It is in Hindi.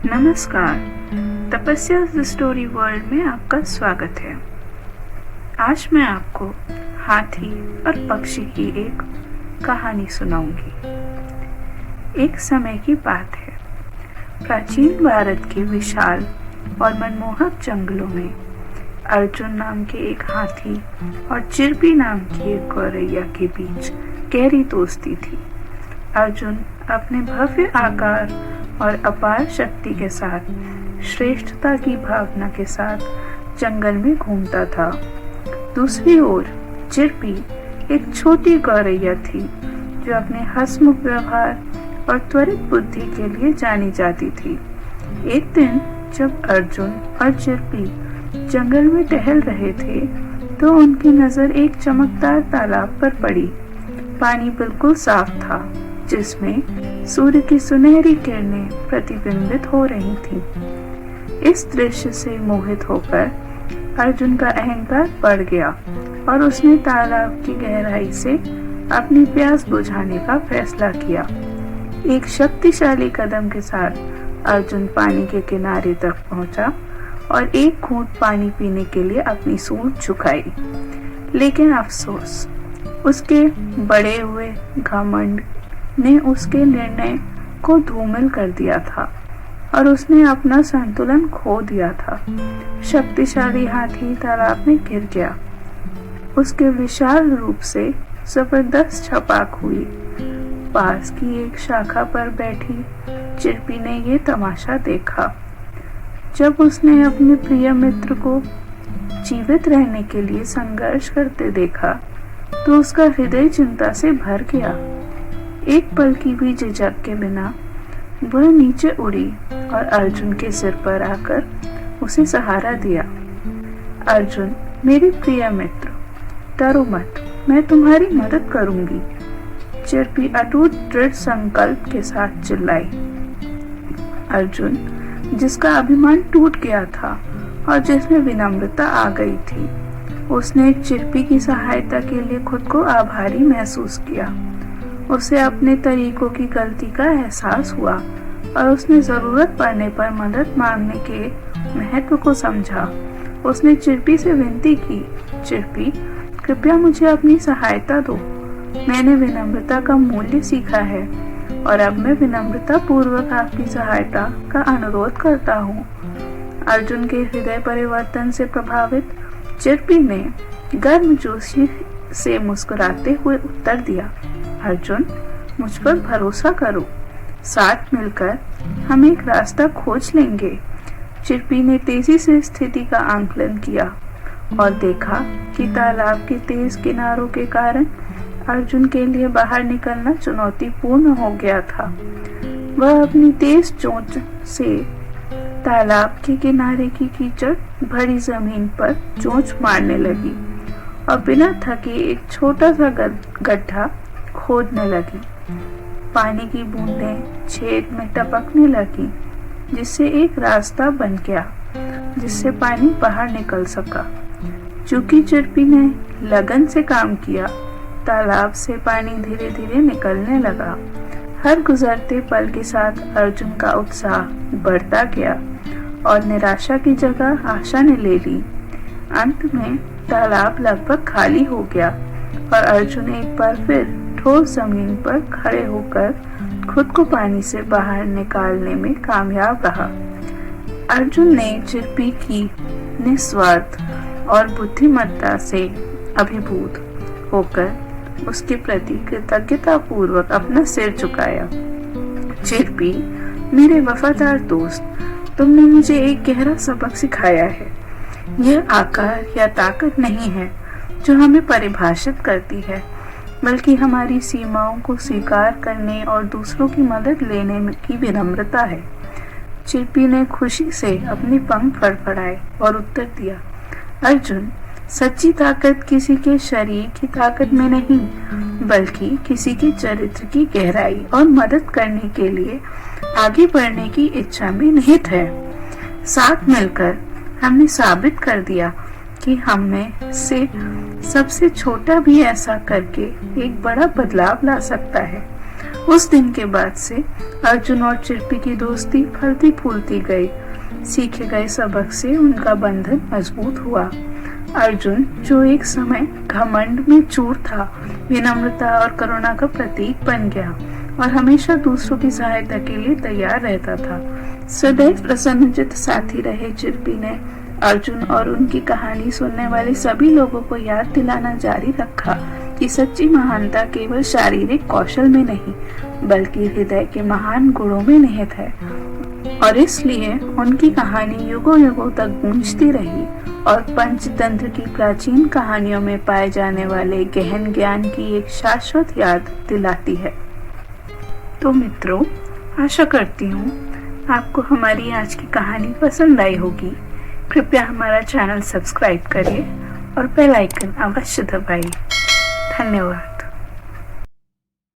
नमस्कार, तपस्या स्टोरी वर्ल्ड में आपका स्वागत है। आज मैं आपको हाथी और पक्षी की एक कहानी सुनाऊंगी। एक समय की बात है, प्राचीन भारत के विशाल और मनमोहक जंगलों में अर्जुन नाम के एक हाथी और चिरपी नाम की एक गौरैया के बीच गहरी दोस्ती थी। अर्जुन अपने भव्य आकार और अपार शक्ति के साथ श्रेष्ठता की भावना के साथ जंगल में घूमता था। दूसरी ओर चिरपी एक छोटी गौरैया थी जो अपने हंसमुख व्यवहार और त्वरित बुद्धि के लिए जानी जाती थी। एक दिन जब अर्जुन और चिरपी जंगल में टहल रहे थे तो उनकी नजर एक चमकदार तालाब पर पड़ी। पानी बिल्कुल साफ था जिसमें सूर्य की सुनहरी किरणें प्रतिबिंबित हो रही थीं। इस दृश्य से मोहित होकर अर्जुन का अहंकार बढ़ गया और उसने तालाब की गहराई से अपनी प्यास बुझाने का फैसला किया। एक शक्तिशाली कदम के साथ अर्जुन पानी के किनारे तक पहुंचा और एक घूंट पानी पीने के लिए अपनी सूंड झुकाई। लेकिन अफसोस, उसके बड़े हुए घमंड ने उसके निर्णय को धूमिल कर दिया था और उसने अपना संतुलन खो दिया था। शक्तिशाली हाथी तालाब में गिर गया। उसके विशाल रूप से जबरदस्त छपाक हुई। पास की एक शाखा पर बैठी चिरपी ने ये तमाशा देखा। जब उसने अपने प्रिय मित्र को जीवित रहने के लिए संघर्ष करते देखा तो उसका हृदय चिंता से भर गया। एक पल की भी झिझक के बिना वह नीचे उड़ी और अर्जुन के सिर पर आकर उसे सहारा दिया। अर्जुन, मेरे प्रिय मित्र, डरो मत, मैं तुम्हारी मदद करूंगी, चिरपी अटूट दृढ़ संकल्प के साथ चिल्लाई। अर्जुन, जिसका अभिमान टूट गया था और जिसमें विनम्रता आ गई थी, उसने चिरपी की सहायता के लिए खुद को आभारी महसूस किया। उसे अपने तरीकों की गलती का एहसास हुआ और उसने जरूरत पड़ने पर मदद मांगने के महत्व को समझा। उसने चिरपी से विनती की, चिरपी, कृपया मुझे अपनी सहायता दो। मैंने विनम्रता का मूल्य सीखा है और अब मैं विनम्रता पूर्वक आपकी सहायता का अनुरोध करता हूँ। अर्जुन के हृदय परिवर्तन से प्रभावित चिरपी ने गर्मजोशी से मुस्कुराते हुए उत्तर दिया, अर्जुन, मुझ पर भरोसा करो, साथ मिलकर हम एक रास्ता खोज लेंगे। चिरपी ने तेजी से स्थिति का आंकलन किया और देखा कि तालाब के तेज किनारों के कारण अर्जुन के लिए बाहर निकलना चुनौतीपूर्ण हो गया था। वह अपनी तेज चोंच से तालाब के किनारे की कीचड़ भरी जमीन पर चोंच मारने लगी और बिना थके एक छोटा सा गड्ढा खोदने लगी। पानी की बूंदें छेद में टपकने लगी जिससे एक रास्ता बन गया जिससे पानी बाहर निकल सका। चूंकि चिरपी ने लगन से काम किया, तालाब से पानी धीरे धीरे निकलने लगा। हर गुजरते पल के साथ अर्जुन का उत्साह बढ़ता गया और निराशा की जगह आशा ने ले ली। अंत में तालाब लगभग खाली हो गया और अर्जुन एक बार फिर ठोस जमीन पर खड़े होकर खुद को पानी से बाहर निकालने में कामयाब रहा। अर्जुन ने चिरपी की निस्वार्थ और बुद्धिमत्ता से अभिभूत होकर उसके प्रति कृतज्ञता पूर्वक अपना सिर झुकाया। चिरपी, मेरे वफादार दोस्त, तुमने मुझे एक गहरा सबक सिखाया है। यह आकार या ताकत नहीं है जो हमें परिभाषित करती है, बल्कि हमारी सीमाओं को स्वीकार करने और दूसरों की मदद लेने की विनम्रता है। चिरपी ने खुशी से अपने पंख फड़फड़ाए और उत्तर दिया, अर्जुन, सच्ची ताकत किसी के शरीर की ताकत में नहीं, बल्कि किसी के चरित्र की गहराई और मदद करने के लिए आगे बढ़ने की इच्छा में निहित है। साथ मिलकर हमने साबित कर दिया कि हम में से सबसे छोटा भी ऐसा करके एक बड़ा बदलाव ला सकता है। उस दिन के बाद से अर्जुन और चिरपी की दोस्ती फलती फूलती गई। सीखे गए सबक से उनका बंधन मजबूत हुआ। अर्जुन, जो एक समय घमंड में चूर था, विनम्रता और करुणा का प्रतीक बन गया और हमेशा दूसरों की सहायता के लिए तैयार रहता था। सदैव प्रसन्नचित्त साथी रहे चिरपी ने अर्जुन और उनकी कहानी सुनने वाले सभी लोगों को याद दिलाना जारी रखा कि सच्ची महानता केवल शारीरिक कौशल में नहीं, बल्कि हृदय के महान गुणों में निहित है। और इसलिए उनकी कहानी युगों युगों तक गूंजती रही और पंचतंत्र की प्राचीन कहानियों में पाए जाने वाले गहन ज्ञान की एक शाश्वत याद दिलाती है। तो मित्रों, आशा करती हूँ आपको हमारी आज की कहानी पसंद आई होगी। कृपया हमारा चैनल सब्सक्राइब करिए और बेल आइकन अवश्य दबाइए। धन्यवाद।